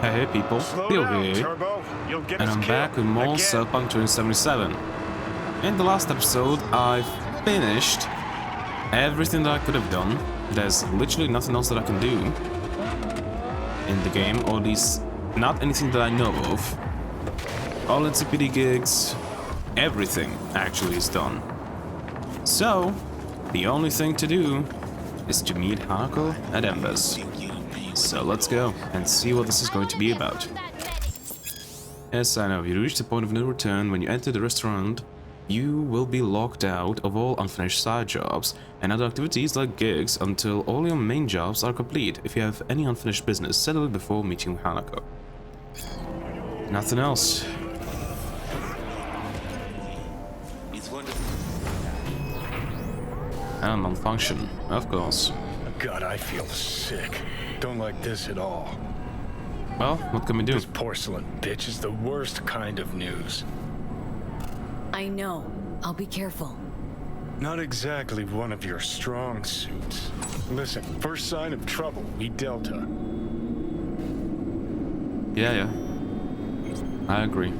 Hey people, Theo here, and I'm back with more Cyberpunk 2077. In the last episode, I finished everything that I could have done. There's literally nothing else that I can do in the game, or at least not anything that I know of. All NCPD gigs, everything actually is done. So, the only thing to do is to meet Hanako at Embers. So let's go and see what this is going to be about. Yes, I know, you reach the point of no return. When you enter the restaurant, you will be locked out of all unfinished side jobs and other activities like gigs until all your main jobs are complete. If you have any unfinished business, settle it before meeting Hanako. Nothing else. And malfunction, of course. God, I feel sick. Don't like this at all. Well, what can we do? This porcelain bitch is the worst kind of news. I know. I'll be careful. Not exactly one of your strong suits. Listen, first sign of trouble, we Delta. Yeah. I agree.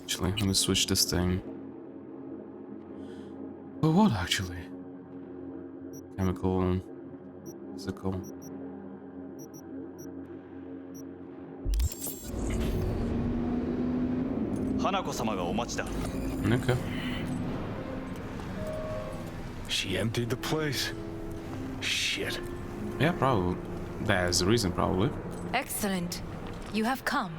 Actually, let me switch this thing. But what actually? Chemical, physical. Okay. She emptied the place. Shit. Yeah, probably. There's a reason, probably. Excellent. You have come.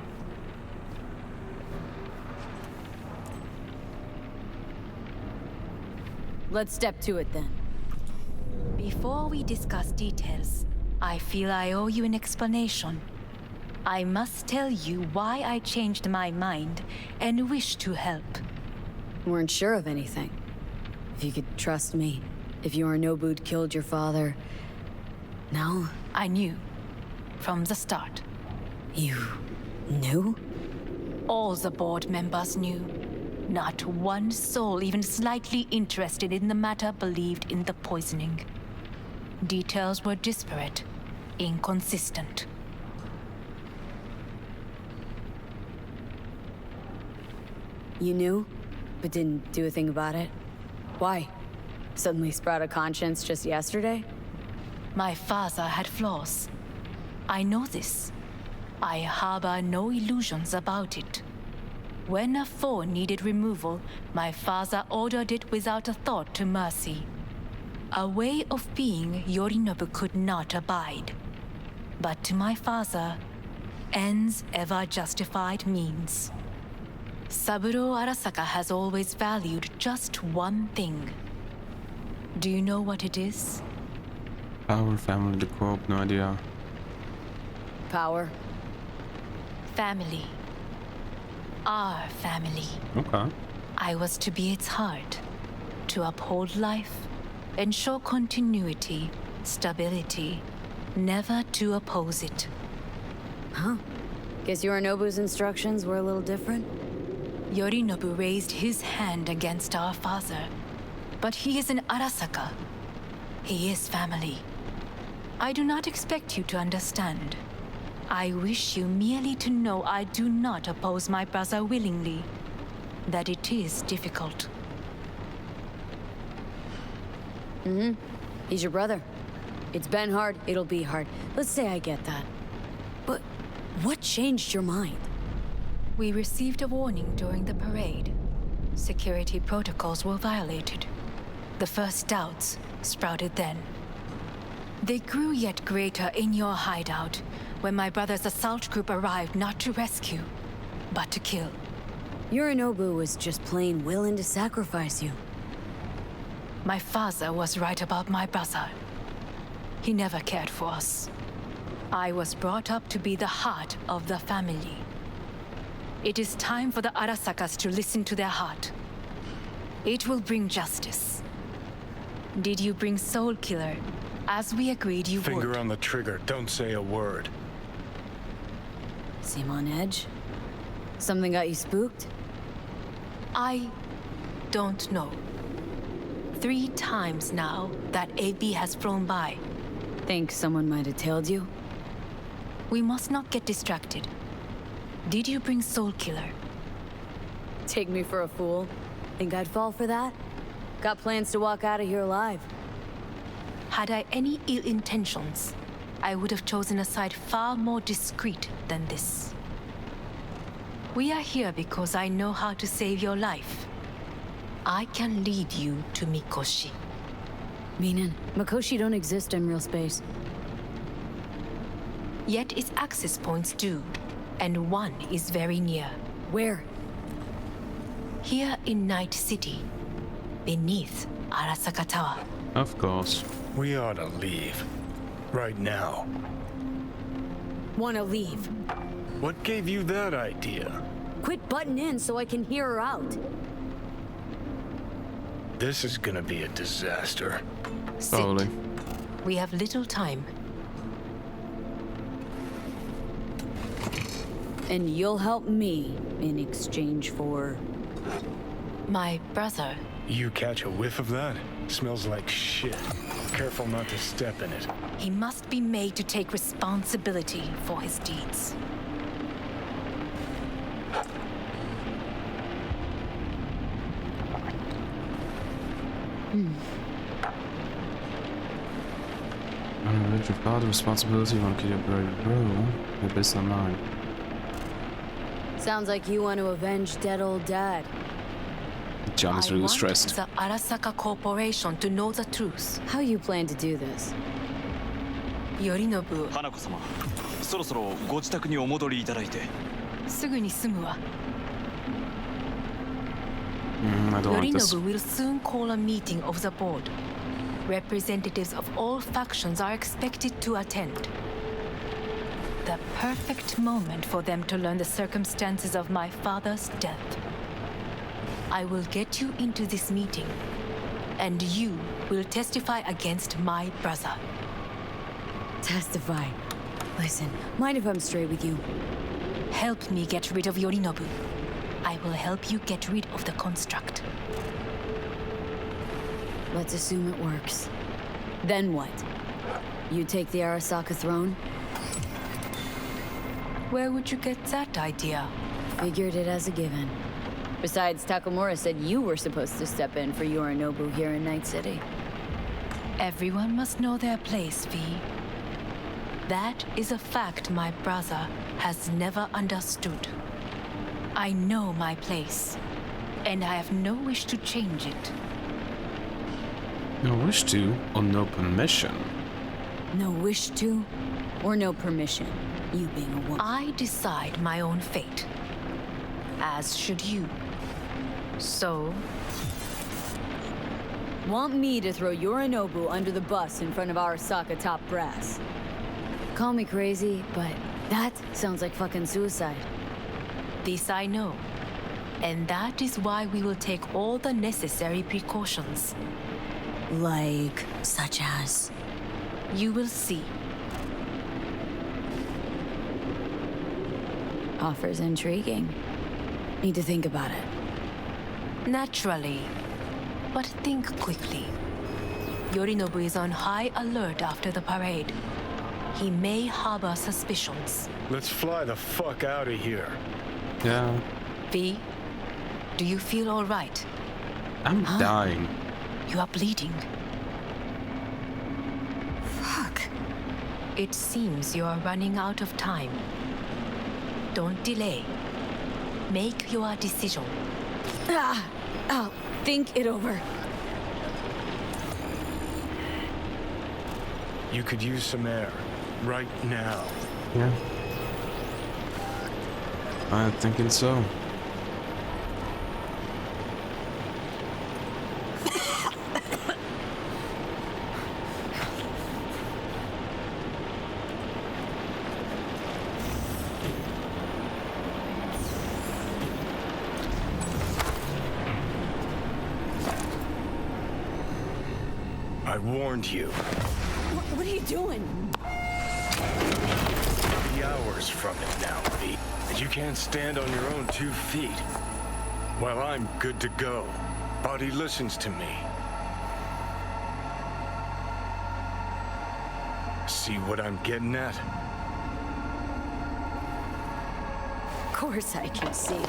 Let's step to it then. Before we discuss details, I feel I owe you an explanation. I must tell you why I changed my mind and wish to help. Weren't sure of anything. If you could trust me, if Yorinobu'd killed your father... No? I knew. From the start. You... knew? All the board members knew. Not one soul even slightly interested in the matter believed in the poisoning. Details were disparate, inconsistent. You knew, but didn't do a thing about it? Why? Suddenly sprout a conscience just yesterday? My father had flaws. I know this. I harbor no illusions about it. When a foe needed removal, my father ordered it without a thought to mercy. A way of being Yorinobu could not abide. But to my father, ends ever justified means. Saburo Arasaka has always valued just one thing. Do you know what it is? Power, family, the co-op, no idea. Power? Family. Our family. Okay. I was to be its heart, to uphold life, ensure continuity, stability, never to oppose it. Huh. Guess Yorinobu's instructions were a little different? Yorinobu raised his hand against our father, but he is an Arasaka. He is family. I do not expect you to understand. I wish you merely to know I do not oppose my brother willingly, that it is difficult. He's your brother. It's been hard, it'll be hard. Let's say I get that. But what changed your mind? We received a warning during the parade. Security protocols were violated. The first doubts sprouted then. They grew yet greater in your hideout when my brother's assault group arrived not to rescue, but to kill. Yorinobu was just plain willing to sacrifice you. My father was right about my brother. He never cared for us. I was brought up to be the heart of the family. It is time for the Arasakas to listen to their heart. It will bring justice. Did you bring S.T.A.L.K.E.R, as we agreed you would? Finger on the trigger, don't say a word. Seem on edge? Something got you spooked? I don't know. 3 times now that AB has flown by. Think someone might have tailed you? We must not get distracted. Did you bring Soul-Killer? Take me for a fool? Think I'd fall for that? Got plans to walk out of here alive. Had I any ill intentions, I would have chosen a side far more discreet than this. We are here because I know how to save your life. I can lead you to Mikoshi. Meaning, Mikoshi don't exist in real space. Yet its access points do, and one is very near. Where? Here in Night City, beneath Arasaka Tower. Of course. We ought to leave. Right now. Wanna leave? What gave you that idea? Quit butting in so I can hear her out. This is gonna be a disaster. Sit. Probably. We have little time. And you'll help me in exchange for... My brother. You catch a whiff of that? Smells like shit. Careful not to step in it. He must be made to take responsibility for his deeds. I'm gonna let your father responsibility on keep your brave bro. You're based on mine. Sounds like you want to avenge dead old dad. John is really stressed. I want the Arasaka Corporation to know the truth. How you plan to do this? Yorinobu, 花子様、そろそろご自宅にお戻りいただいて。すぐに済むわ。I don't want this. Yorinobu will soon call a meeting of the board. Representatives of all factions are expected to attend. The perfect moment for them to learn the circumstances of my father's death. I will get you into this meeting, and you will testify against my brother. Testify. Listen, mind if I'm straight with you? Help me get rid of Yorinobu. I will help you get rid of the construct. Let's assume it works. Then what? You take the Arasaka throne? Where would you get that idea? Figured it as a given. Besides, Takamura said you were supposed to step in for Yorinobu here in Night City. Everyone must know their place, V. That is a fact my brother has never understood. I know my place, and I have no wish to change it. No wish to, or no permission. No wish to, or no permission, you being a woman. I decide my own fate, as should you. So, Want me to throw Yorinobu under the bus in front of Arasaka top brass? Call me crazy, but that sounds like fucking suicide. this I know, and that is why we will take all the necessary precautions. Like, such as? You will see. Offers intriguing. Need to think about it. Naturally, but think quickly. Yorinobu is on high alert after the parade. He may harbor suspicions. Let's fly the fuck out of here. Yeah. V, do you feel all right? I'm dying. You are bleeding. Fuck. It seems you are running out of time. Don't delay. Make your decision. I'll think it over. You could use some air. Right now. Yeah. I'm thinking so. I warned you. What are you doing? 3 hours from it now, V. And you can't stand on your own 2 feet. Well, I'm good to go. Body listens to me. See what I'm getting at? course I can see.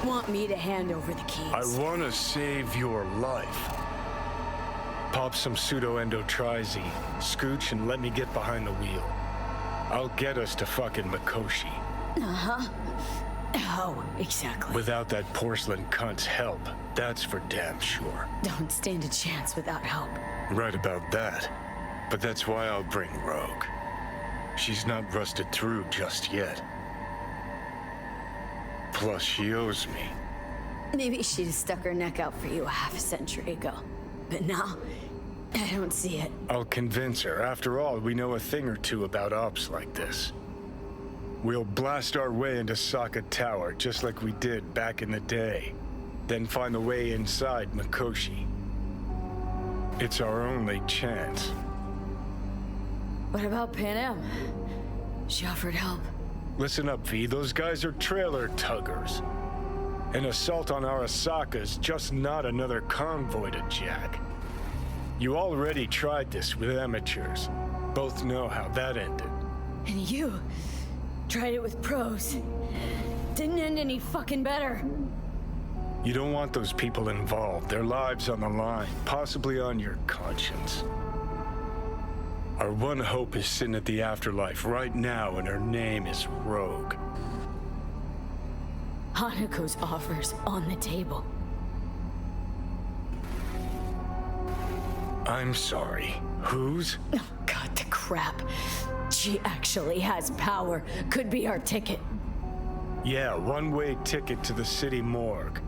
Want me to hand over the keys? I want to save your life. Pop some pseudo-endotrizine, scooch, and let me get behind the wheel. I'll get us to fucking Mikoshi. Uh-huh. How exactly? Without that porcelain cunt's help, that's for damn sure. Don't stand a chance without help. Right about that. But that's why I'll bring Rogue. She's not rusted through just yet. Plus, she owes me. Maybe she'd have stuck her neck out for you a half a century ago. But now, I don't see it. I'll convince her. After all, we know a thing or two about ops like this. We'll blast our way into S.T.A.L.K.E.R Tower, just like we did back in the day. Then find the way inside Mikoshi. It's our only chance. What about Pan Am? She offered help. Listen up, V. Those guys are trailer tuggers. An assault on Arasaka's just not another convoy to jack. You already tried this with amateurs. Both know how that ended. And you tried it with pros. Didn't end any fucking better. You don't want those people involved. Their lives on the line, possibly on your conscience. Our one hope is sitting at the afterlife right now, and her name is Rogue. Hanako's offer's on the table. I'm sorry. Whose? Oh, God, the crap. She actually has power. Could be our ticket. Yeah, one-way ticket to the city morgue.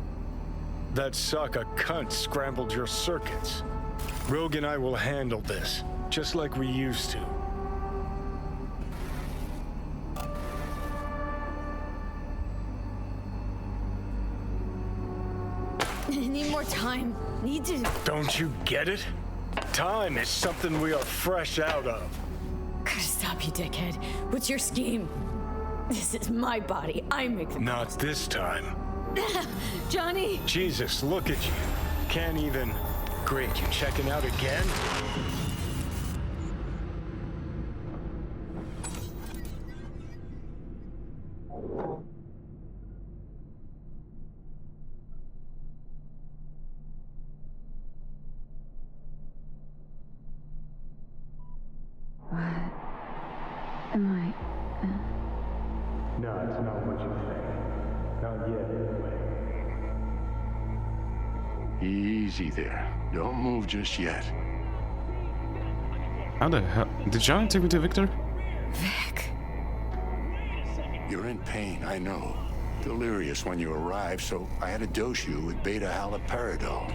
That sucker cunt scrambled your circuits. Rogue and I will handle this, just like we used to. Need more time. Need to... Don't you get it? Time is something we are fresh out of. Gotta stop you, dickhead. What's your scheme? This is my body. I make the Not this time. Johnny! Jesus, look at you. Can't even... Great, you checking out again? Am I... No, it's not what you think. Not yet, anyway. Easy there. Don't move just yet. How the hell? Did Johnny take me to Viktor? Vic. You're in pain, I know. Delirious when you arrived, so I had to dose you with beta-haloperidol.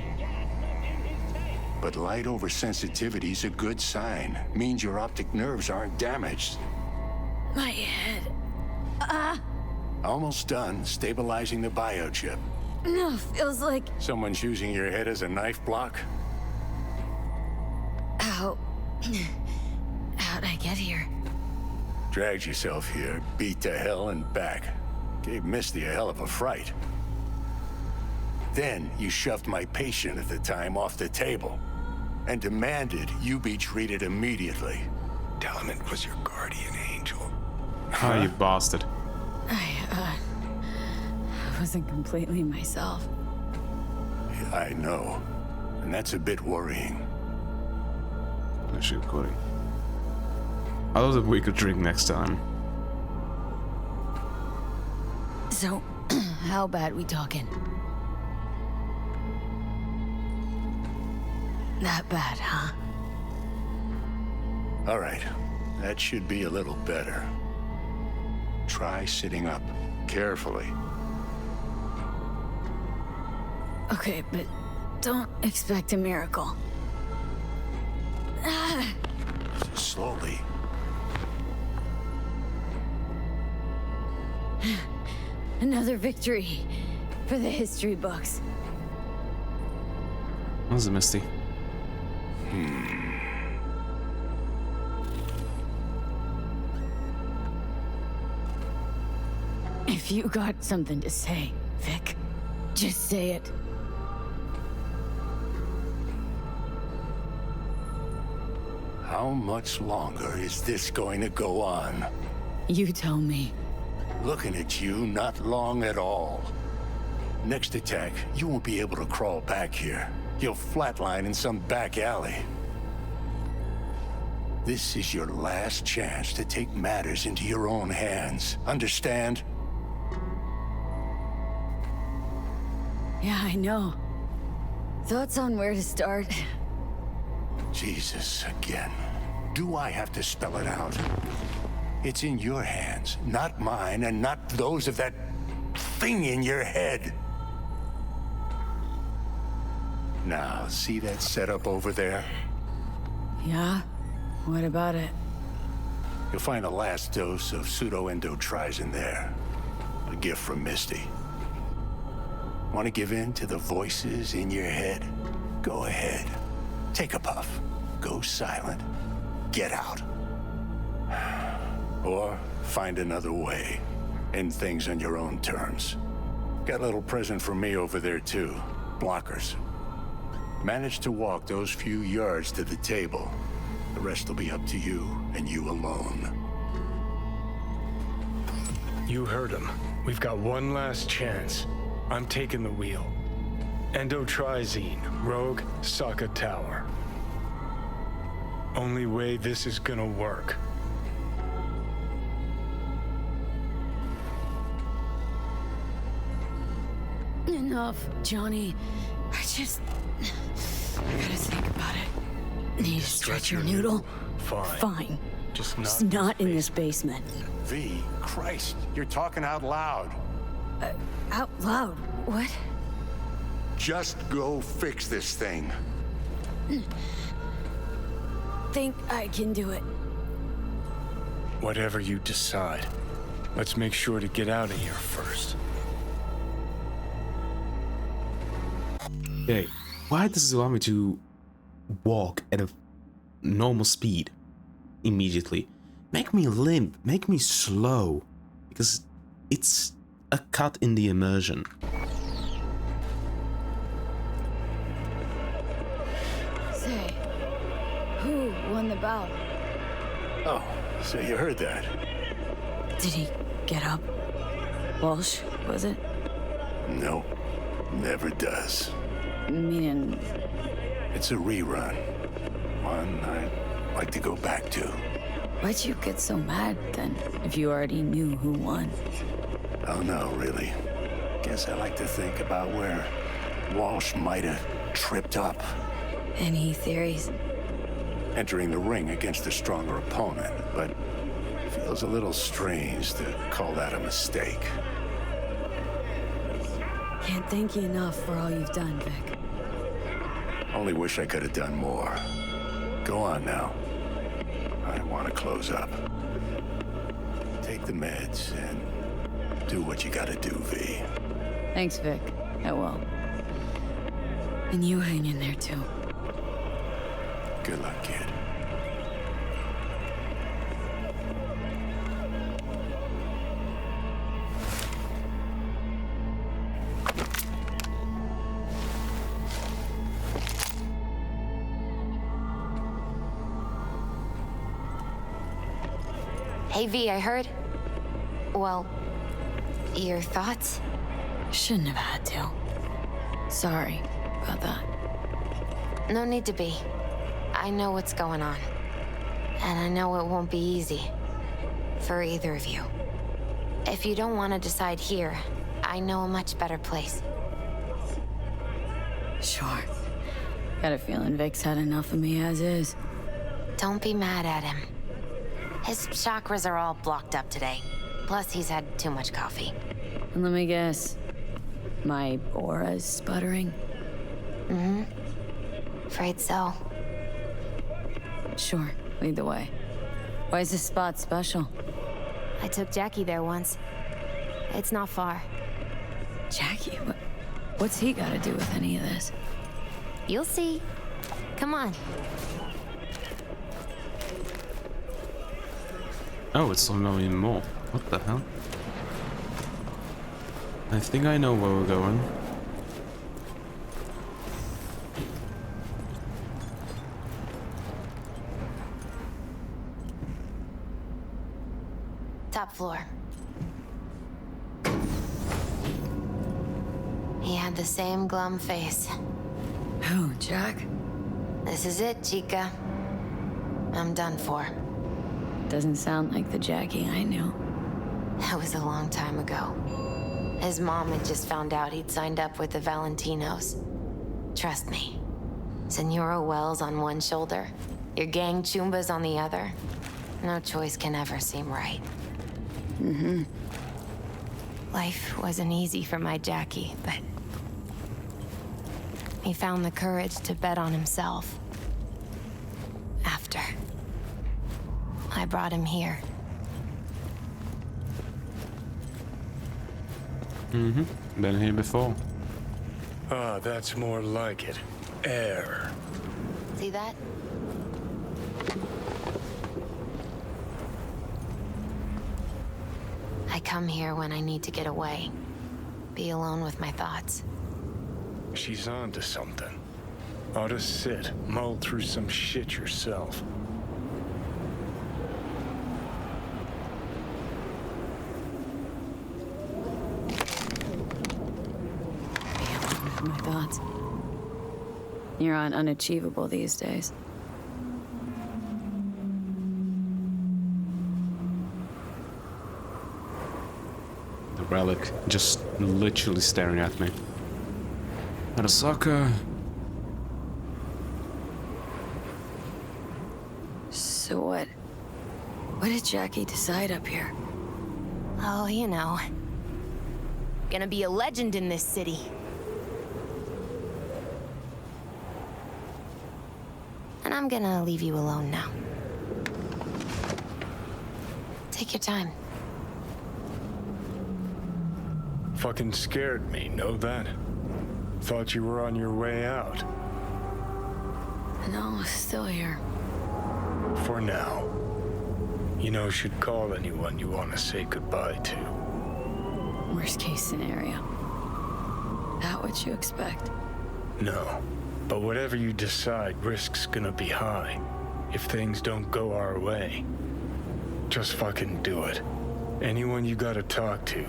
But light oversensitivity's a good sign. Means your optic nerves aren't damaged. My head. Almost done stabilizing the biochip. No, feels like... Someone's using your head as a knife block? How... How'd I get here? Dragged yourself here, beat to hell and back. Gave Misty a hell of a fright. Then you shoved my patient at the time off the table and demanded you be treated immediately. Tell him it was your guardian angel. Oh, you bastard. I wasn't completely myself. I know, and that's a bit worrying. No shit, Corey. I thought that we could drink next time. So, how bad we talking? That bad, huh? All right, that should be a little better. Try sitting up, carefully. Okay, but don't expect a miracle. Slowly. Another victory for the history books. How's it, Misty? If you got something to say, Vic, just say it. How much longer is this going to go on? You tell me. Looking at you, not long at all. Next attack, you won't be able to crawl back here. You'll flatline in some back alley. This is your last chance to take matters into your own hands. Understand? Yeah, I know. Thoughts on where to start? Jesus, again. Do I have to spell it out? It's in your hands, not mine, and not those of that thing in your head. Now, see that setup over there? Yeah? What about it? You'll find a last dose of pseudo-endotrizin there. A gift from Misty. Want to give in to the voices in your head? Go ahead. Take a puff. Go silent. Get out. Or find another way. End things on your own terms. Got a little present for me over there, too. Blockers. Manage to walk those few yards to the table. The rest will be up to you, and you alone. You heard him. We've got one last chance. I'm taking the wheel. Endotrizine, Rogue, S.T.A.L.K.E.R Tower. Only way this is gonna work. Enough, Johnny. I gotta think about it. Need to stretch your noodle? Fine. Just not in this basement. V, Christ, you're talking out loud. Out loud? What? Just go fix this thing. Think I can do it. Whatever you decide. Let's make sure to get out of here first. Okay, why does it allow me to walk at a normal speed immediately? Make me limp, make me slow, because it's a cut in the immersion. Say, who won the bout? Oh, so you heard that. Did he get up? Walsh, was it? No, never does. Meaning... It's a rerun. One I'd like to go back to. Why'd you get so mad, then, if you already knew who won? Oh no, really. Guess I like to think about where Walsh might have tripped up. Any theories? Entering the ring against a stronger opponent, but it feels a little strange to call that a mistake. Can't thank you enough for all you've done, Vic. Only wish I could have done more. Go on now. I want to close up. Take the meds and do what you gotta do, V. Thanks, Vic. I will. And you hang in there, too. Good luck, kid. Hey, V, I heard... Well, your thoughts? Shouldn't have had to. Sorry about that. No need to be. I know what's going on. And I know it won't be easy. For either of you. If you don't want to decide here, I know a much better place. Sure. Got a feeling Vic's had enough of me as is. Don't be mad at him. His chakras are all blocked up today. Plus, he's had too much coffee. And let me guess. My aura's sputtering? Mm-hmm. Afraid so. Sure. Lead the way. Why is this spot special? I took Jackie there once. It's not far. Jackie? What's he got to do with any of this? You'll see. Come on. Oh, it's not even more. What the hell? I think I know where we're going. Top floor. the same glum face. Who, Jack? This is it, Chica. I'm done for. Doesn't sound like the Jackie I knew. That was a long time ago. His mom had just found out he'd signed up with the Valentinos. Trust me. Senora Wells on one shoulder, your gang Chumbas on the other. No choice can ever seem right. Mm-hmm. Life wasn't easy for my Jackie, but he found the courage to bet on himself. After I brought him here. Mm-hmm. Been here before. Ah, that's more like it. Air. See that? I come here when I need to get away. Be alone with my thoughts. She's on to something. Ought to sit, mull through some shit yourself. My thoughts. You're on unachievable these days. The relic just literally staring at me. Arasaka. So what? What did Jackie decide up here? Oh, you know. Gonna be a legend in this city. And I'm gonna leave you alone now. Take your time. Fucking scared me, know that? Thought you were on your way out. No, still here. For now. You know, should call anyone you want to say goodbye to. Worst case scenario. That what you expect? No. But whatever you decide, risk's gonna be high. If things don't go our way. Just fucking do it. Anyone you gotta talk to,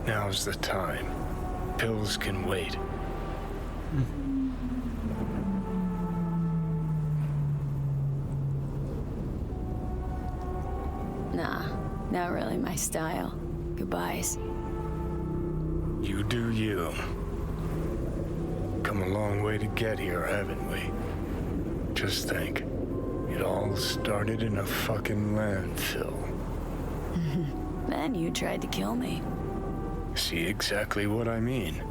now's the time. Pills can wait. Nah, not really my style. Goodbyes. You do you. Come a long way to get here, haven't we? Just think. It all started in a fucking landfill. Then you tried to kill me. See exactly what I mean?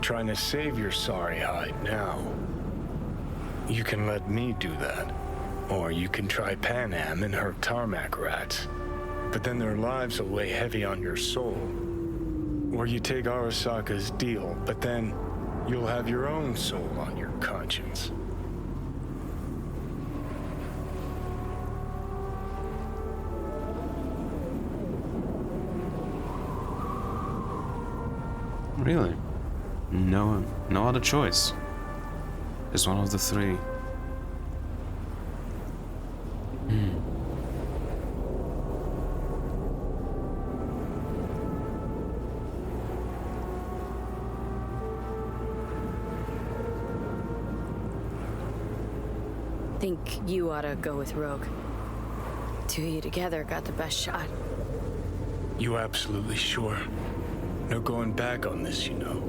Trying to save your sorry hide now. You can let me do that. Or you can try Pan Am and her tarmac rats. But then their lives will weigh heavy on your soul. Or you take Arasaka's deal, but then you'll have your own soul on your conscience. Really? No other choice. It's one of the three. Think you ought to go with Rogue. Two of you together got the best shot. You absolutely sure? No going back on this, you know.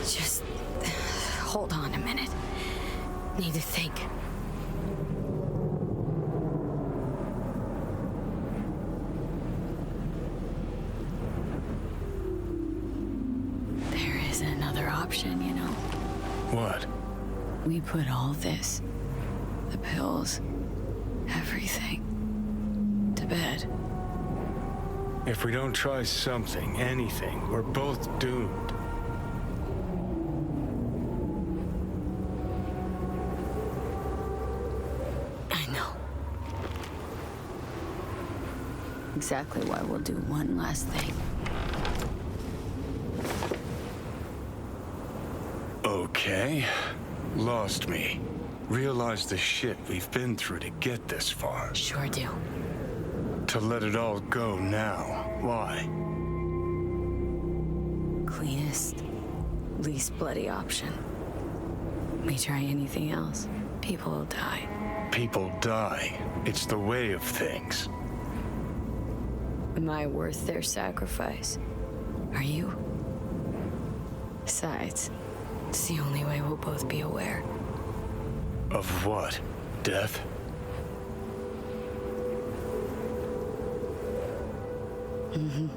Just hold on a minute. Need to think. There is another option, you know. What? We put all this, the pills, everything, to bed. If we don't try something, anything, we're both doomed. I know. Exactly why we'll do one last thing. Okay. Lost me. Realize the shit we've been through to get this far. Sure do. To let it all go now. Why? Cleanest, least bloody option. We try anything else, people will die. People die. It's the way of things. Am I worth their sacrifice? Are you? Besides, it's the only way we'll both be aware. Of what? Death? Mm-hmm.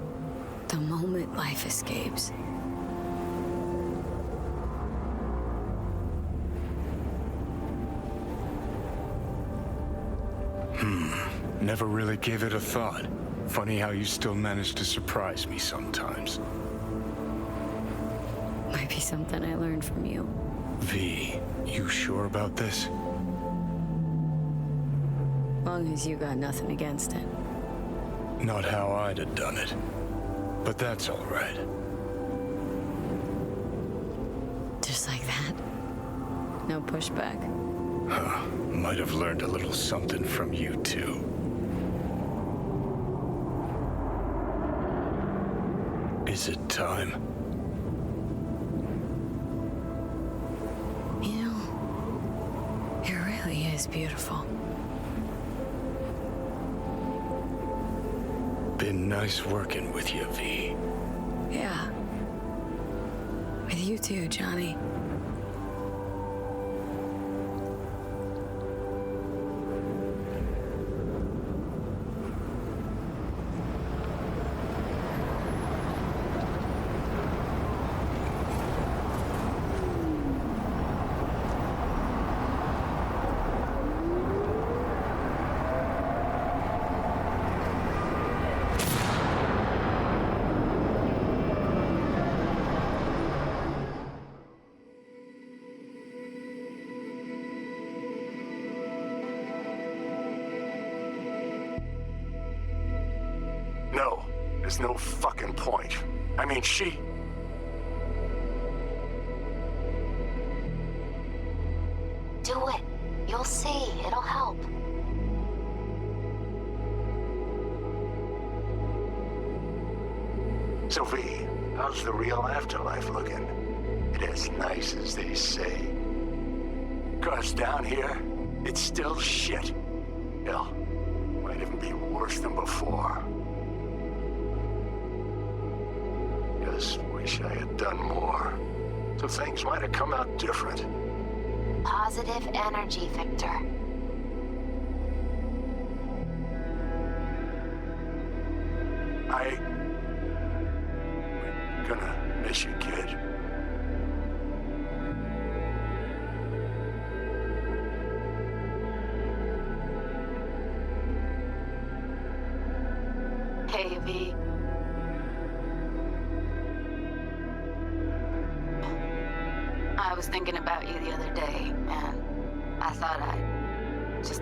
The moment life escapes. Never really gave it a thought. Funny how you still manage to surprise me sometimes. Might be something I learned from you. V, you sure about this? Long as you got nothing against it. Not how I'd have done it. But that's all right. Just like that? No pushback? Huh. Might have learned a little something from you too. Is it time? You know, it really is beautiful. Been nice working with you, V. Yeah. With you too, Johnny. No, there's no fucking point. I mean, she... Do it. You'll see. It'll help. Sophie, how's the real afterlife looking? It as nice as they say. 'Cause down here, it's still shit. Hell, might even be worse than before. Just wish I had done more. So things might have come out different. Positive energy, Viktor. We're gonna miss you, kid. Hey, V. I was thinking about you the other day, and I thought I'd just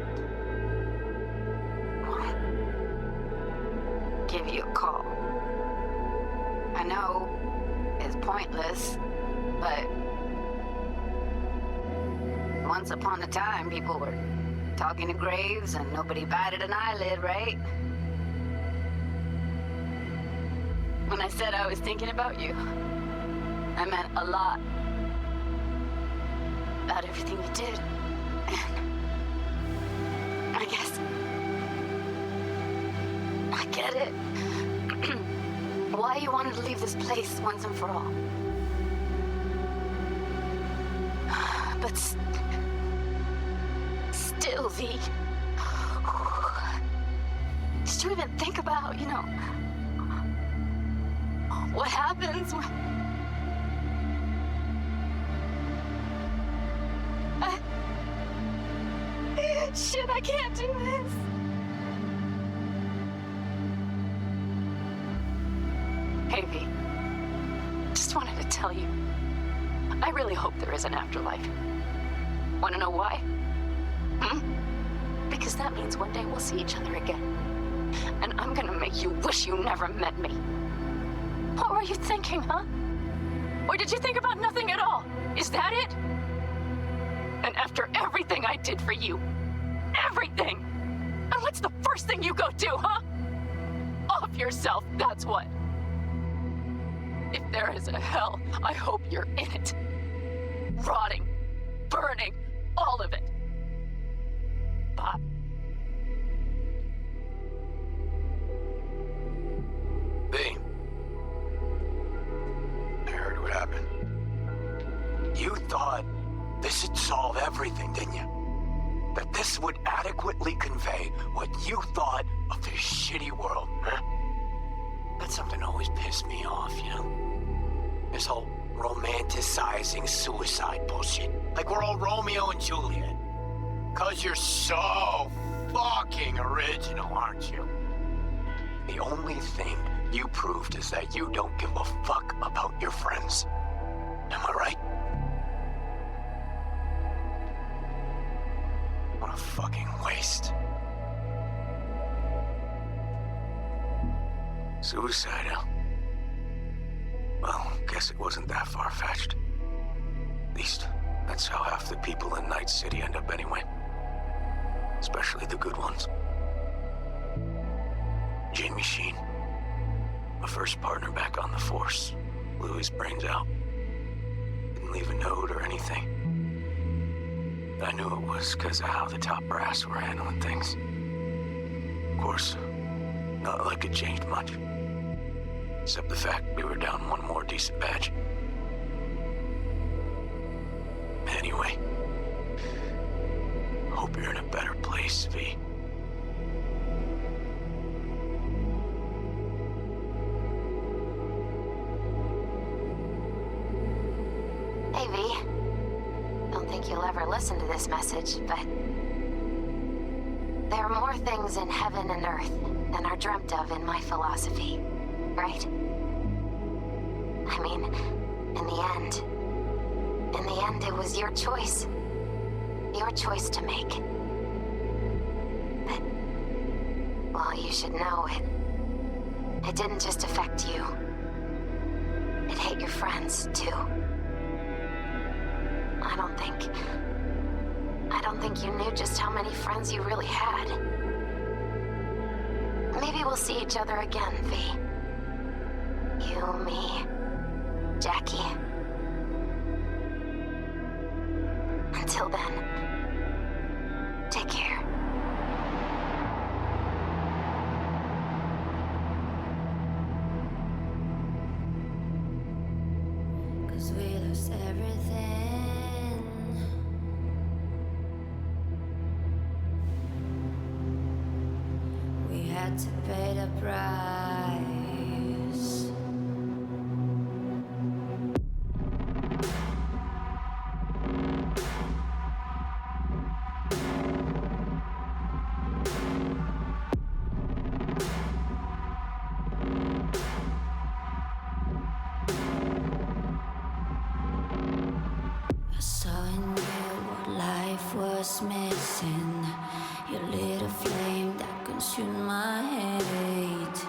give you a call. I know it's pointless, but once upon a time, people were talking to graves and nobody batted an eyelid, right? When I said I was thinking about you, I meant a lot. About everything you did. And I guess I get it. Why you wanted to leave this place once and for all. But still, V. Did you even think about, what happens when... Shit, I can't do this. Hey, V. Just wanted to tell you, I really hope there is an afterlife. Want to know why? Because that means one day we'll see each other again. And I'm gonna make you wish you never met me. What were you thinking, huh? Or did you think about nothing at all? Is that it? And after everything I did for you, everything! And what's the first thing you go do, huh? off yourself, that's what. If there is a hell, I hope you're in it. Rotting, burning, all of it. Bob. V. I heard what happened. You thought this would solve everything, didn't you? That this would adequately convey what you thought of this shitty world, huh? That's something that always pissed me off, you know? This whole romanticizing suicide bullshit. Like we're all Romeo and Juliet. 'Cause you're so fucking original, aren't you? The only thing you proved is that you don't give a fuck about your friends. Am I right? What a fucking waste. Suicide, huh? Well, guess it wasn't that far-fetched. At least, that's how half the people in Night City end up anyway. Especially the good ones. Jamie Sheen, my first partner back on the Force, blew his brains out. Didn't leave a note or anything. I knew it was because of how the top brass were handling things. Of course, not like it changed much. Except the fact we were down one more decent badge. Anyway, hope you're in a better place, V. Hey, V. Don't think you'll ever listen to this message, but there are more things in heaven and earth than are dreamt of in my philosophy, right? I mean, in the end, it was your choice. Your choice to make. But, well, you should know it didn't just affect you. It hit your friends, too. I don't think you knew just how many friends you really had. Maybe we'll see each other again, V. You, me, Jackie. Until then, take care. Cause we lost everything. We had to pay the price. I saw in you what life was missing. You lit a flame that consumed my hate.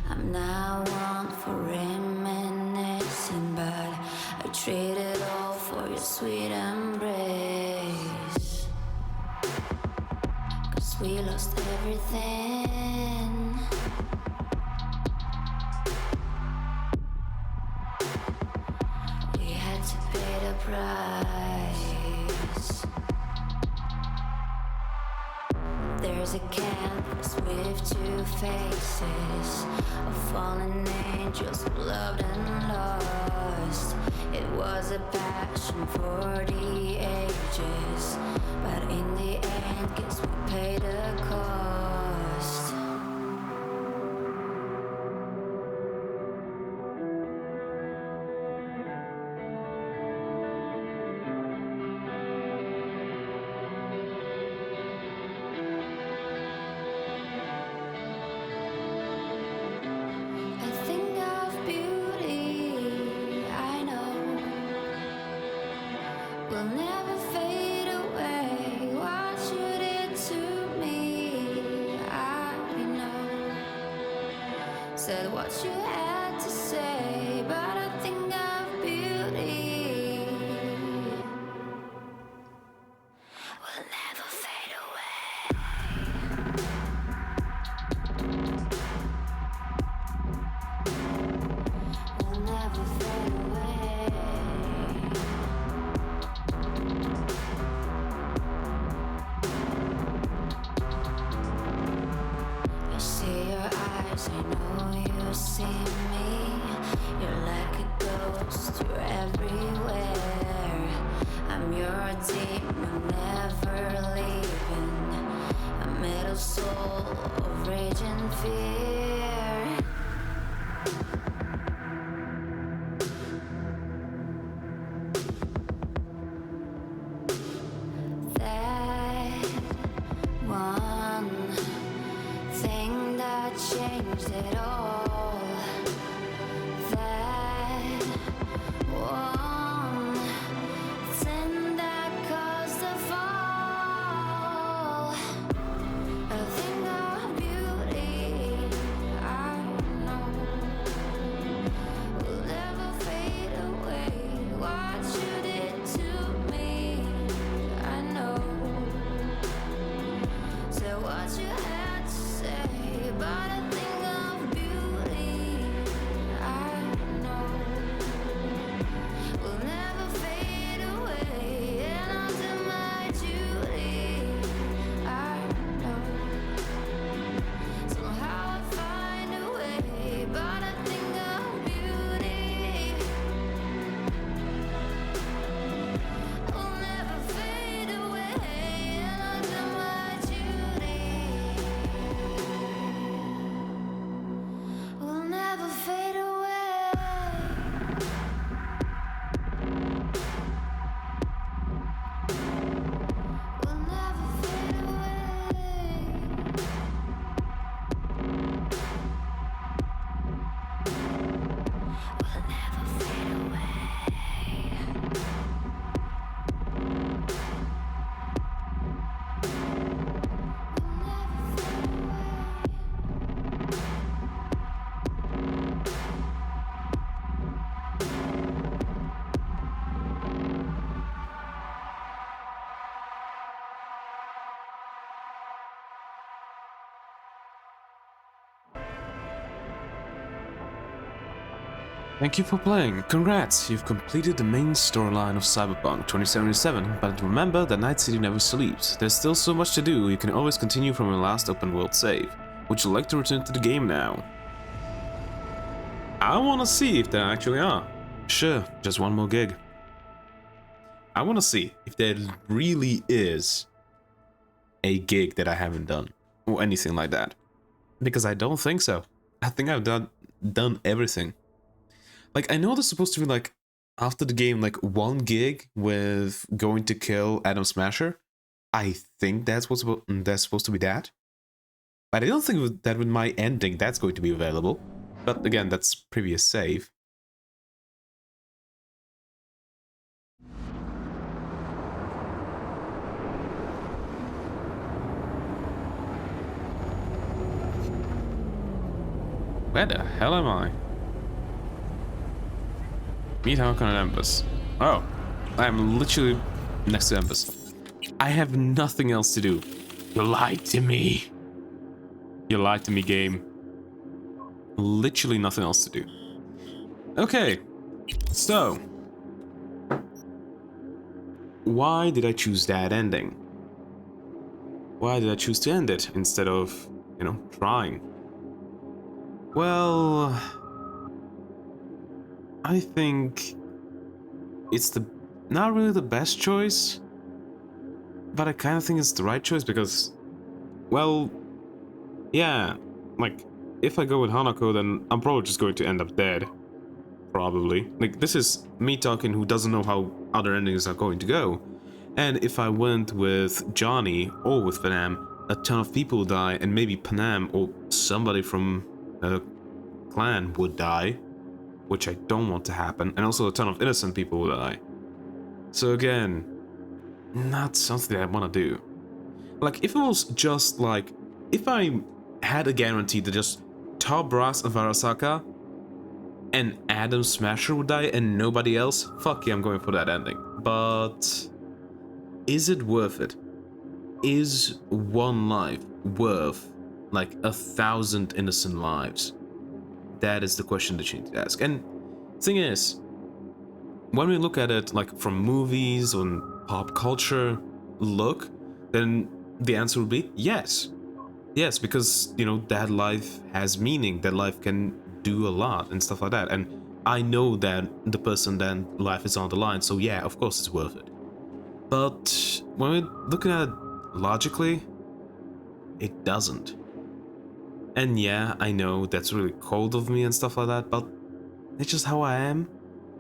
I'm now one for reminiscing, but I traded all for your sweet embrace. Cause we lost everything. We had to pay the price. There's a canvas with two faces of fallen angels who loved and lost. It was a passion for the ages, but in the end, guess we paid the cost. A thing of beauty, I know, will never fade away. What you did to me, I know. Said what you had to say, but a thing of beauty will never fade away. I know you see me. You're like a ghost, you're everywhere. I'm your demon, never leaving. A metal soul of rage and fear. That one thing that changed it all. That one sin that caused the fall. A thing of beauty, I know, will never fade away. What you did to me, I know. So what you had to say, but a thing of beauty, I know, will never fade away. And I'll do my duty, I know. Somehow I find a way, but a thing of beauty will never fade away. And I'll do my duty, will never fade away. Will never fade away. Will never fade away. Thank you for playing. Congrats, you've completed the main storyline of Cyberpunk 2077, but remember that Night City never sleeps. There's still so much to do, you can always continue from your last open world save. Would you like to return to the game now? I wanna see if there actually are. Sure, just one more gig. I wanna see if there really is a gig that I haven't done, or anything like that. Because I don't think so. I think I've done everything. Like, I know there's supposed to be, like, after the game, like, one gig with going to kill Adam Smasher. I think that's supposed to be that. But I don't think that with my ending that's going to be available. But again, that's previous save. Where the hell am I? Meet Hanako and Embers. Oh, I'm literally next to Embers. I have nothing else to do. You lied to me. You lied to me, game. Literally nothing else to do. Okay, so why did I choose that ending? Why did I choose to end it instead of, you know, trying? Well, I think it's not really the best choice, but I kind of think it's the right choice because, well, yeah, like, if I go with Hanako, then I'm probably just going to end up dead. Probably. Like, this is me talking who doesn't know how other endings are going to go. And if I went with Johnny or with Panam, a ton of people would die, and maybe Panam or somebody from the clan would die, which I don't want to happen, and also a ton of innocent people would die. So again, not something I want to do. Like, if it was just like, if I had a guarantee that just top brass of Arasaka and Adam Smasher would die and nobody else, fuck yeah, I'm going for that ending. But is it worth it? Is one life worth like 1,000 innocent lives? That is the question that you need to ask. And thing is, when we look at it like from movies and pop culture look, then the answer would be yes. Yes, because, you know, that life has meaning, that life can do a lot and stuff like that. And I know that the person then life is on the line, so yeah, of course it's worth it. But when we're looking at it logically, it doesn't. And yeah, I know that's really cold of me and stuff like that, but it's just how I am.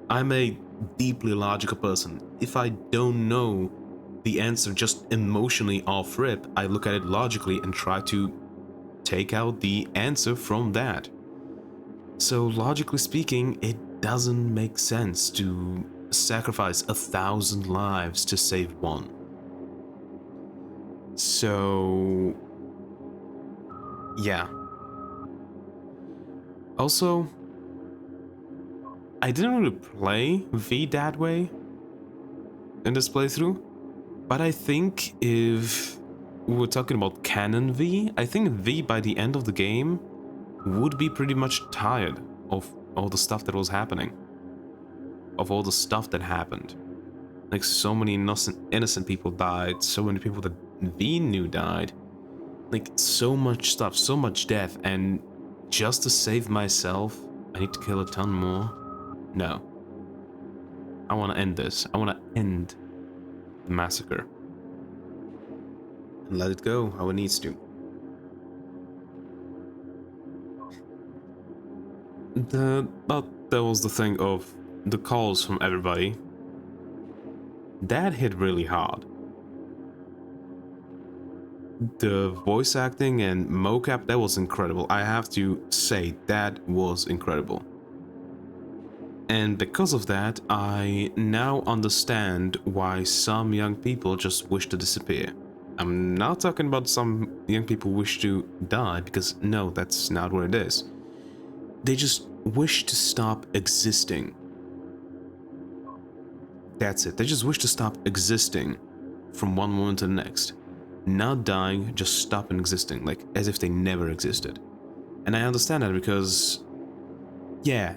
I'm a deeply logical person. If I don't know the answer just emotionally off rip, I look at it logically and try to take out the answer from that. So logically speaking, it doesn't make sense to sacrifice 1,000 lives to save one. So yeah. Also, I didn't really play V that way in this playthrough, but I think if we're talking about canon V, I think V by the end of the game would be pretty much tired of all the stuff that was happening. Of all the stuff that happened. Like, so many innocent people died, so many people that V knew died. Like, so much stuff, so much death, and just to save myself, I need to kill a ton more? No. I want to end this. I want to end the massacre. And let it go how it needs to. That was the thing of the calls from everybody. That hit really hard. The voice acting and mocap, that was incredible. I have to say, that was incredible. And because of that, I now understand why some young people just wish to disappear. I'm not talking about some young people wish to die, because no, that's not what it is. They just wish to stop existing. That's it. They just wish to stop existing from one moment to the next. Not dying, just stopping existing, like as if they never existed. And I understand that because, yeah,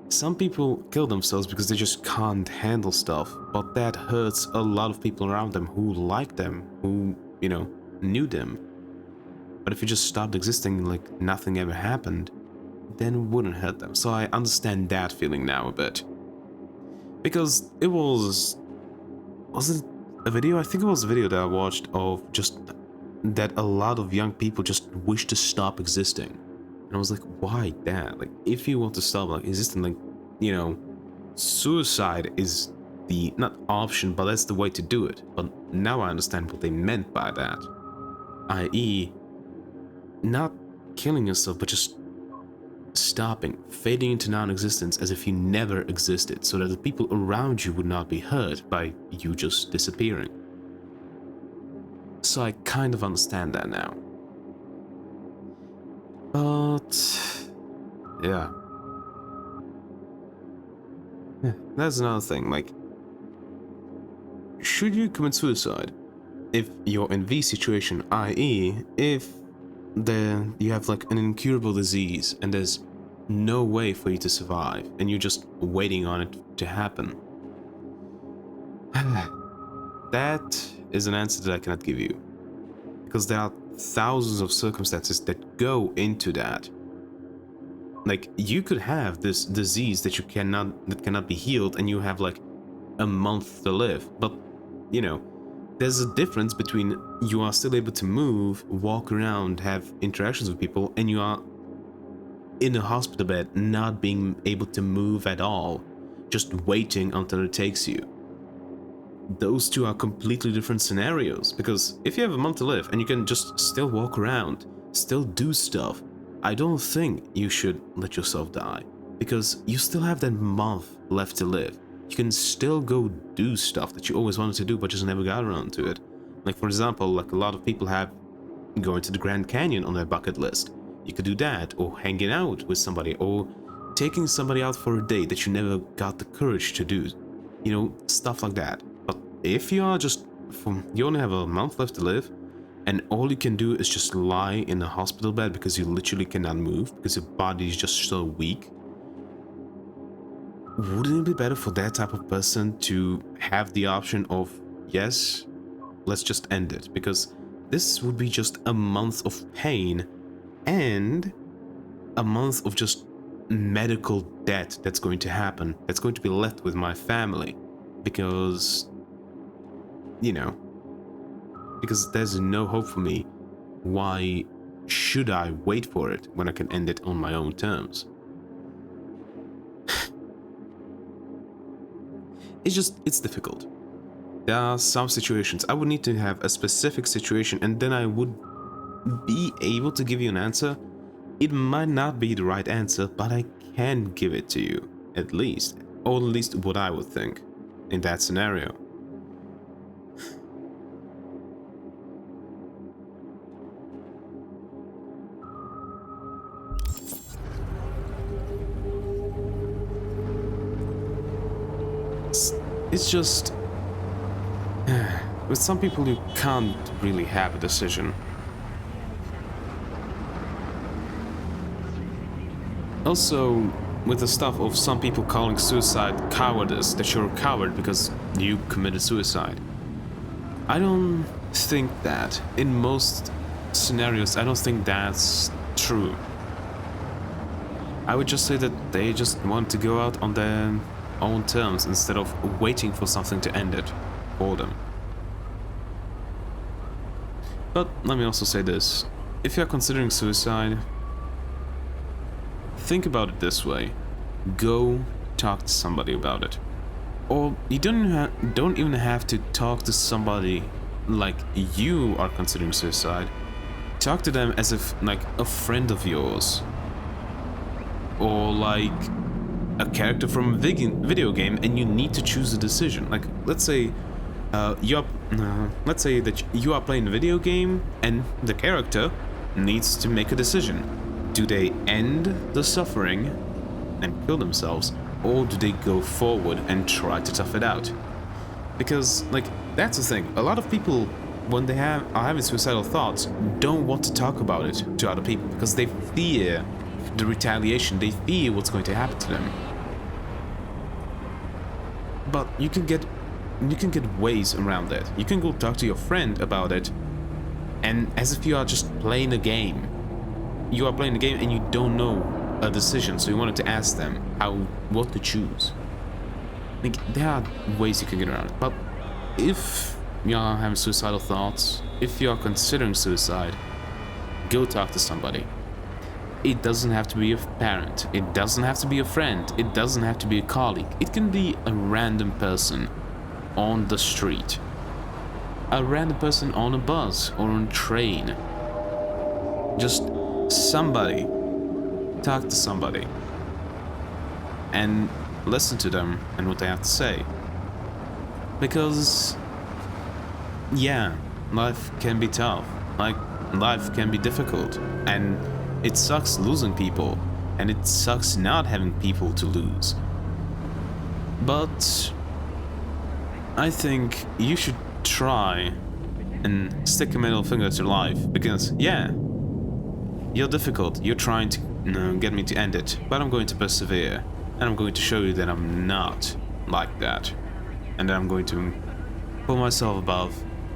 some people kill themselves because they just can't handle stuff, but that hurts a lot of people around them who like them, who, you know, knew them. But if you just stopped existing like nothing ever happened, then it wouldn't hurt them. So I understand that feeling now a bit. Because it was it a video? I think it was a video that I watched of just that a lot of young people just wish to stop existing. And I was like, why that? Like, if you want to stop like existing, like, you know, suicide is the, not option, but that's the way to do it. But now I understand what they meant by that. i.e., not killing yourself, but just stopping, fading into non-existence as if you never existed, so that the people around you would not be hurt by you just disappearing. So I kind of understand that now. But yeah, that's another thing. Like, should you commit suicide if you're in V situation, i.e., if you have like an incurable disease and there's no way for you to survive and you're just waiting on it to happen? That is an answer that I cannot give you, because there are thousands of circumstances that go into that. Like, you could have this disease that cannot be healed, and you have like a month to live, but you know, there's a difference between you are still able to move, walk around, have interactions with people, and you are in a hospital bed not being able to move at all, just waiting until it takes you. Those two are completely different scenarios, because if you have a month to live and you can just still walk around, still do stuff, I don't think you should let yourself die, because you still have that month left to live. You can still go do stuff that you always wanted to do but just never got around to it. Like, for example, like a lot of people have going to the Grand Canyon on their bucket list. You could do that, or hanging out with somebody, or taking somebody out for a date that you never got the courage to do. You know, stuff like that. But if you are just, you only have a month left to live, and all you can do is just lie in a hospital bed because you literally cannot move, because your body is just so weak, wouldn't it be better for that type of person to have the option of, yes, let's just end it? Because this would be just a month of pain and a month of just medical debt that's going to happen, that's going to be left with my family, because, you know, because there's no hope for me. Why should I wait for it when I can end it on my own terms? It's difficult. There are some situations I would need to have a specific situation, and then I would be able to give you an answer. It might not be the right answer, but I can give it to you, at least. Or at least what I would think in that scenario. It's just... with some people you can't really have a decision. Also, with the stuff of some people calling suicide cowardice, that you're a coward because you committed suicide. I don't think that. In most scenarios, I don't think that's true. I would just say that they just want to go out on their own terms instead of waiting for something to end it for them. But let me also say this. If you're considering suicide, think about it this way. Go talk to somebody about it. Or you don't even have to talk to somebody like you are considering suicide. Talk to them as if like a friend of yours. Or like a character from a video game and you need to choose a decision. Like, let's say let's say that you are playing a video game and the character needs to make a decision. Do they end the suffering and kill themselves, or do they go forward and try to tough it out? Because, like, that's the thing. A lot of people, when they are having suicidal thoughts, don't want to talk about it to other people because they fear the retaliation, they fear what's going to happen to them. But you can get ways around that. You can go talk to your friend about it, and as if you are just playing a game. You are playing the game and you don't know a decision, so you wanted to ask them what to choose. Like, there are ways you can get around it. But if you are having suicidal thoughts, if you are considering suicide, go talk to somebody. It doesn't have to be a parent, it doesn't have to be a friend, it doesn't have to be a colleague. It can be a random person on the street, a random person on a bus or on a train. Just somebody. Talk to somebody and listen to them and what they have to say. Because, yeah, life can be tough. Like, life can be difficult, and it sucks losing people, and it sucks not having people to lose. But I think you should try and stick a middle finger to life, because, yeah, you're difficult, you're trying to get me to end it, but I'm going to persevere, and I'm going to show you that I'm not like that, and that I'm going to pull myself above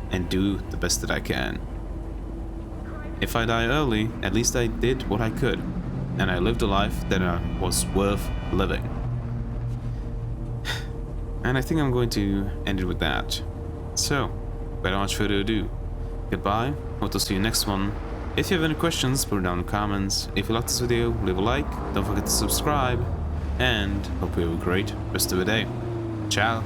and do the best that I can. If I die early, at least I did what I could, and I lived a life that was worth living. And I think I'm going to end it with that. So, without much further ado, goodbye, hope to see you next one. If you have any questions, put it down in the comments. If you liked this video, leave a like, don't forget to subscribe, and hope you have a great rest of the day. Ciao!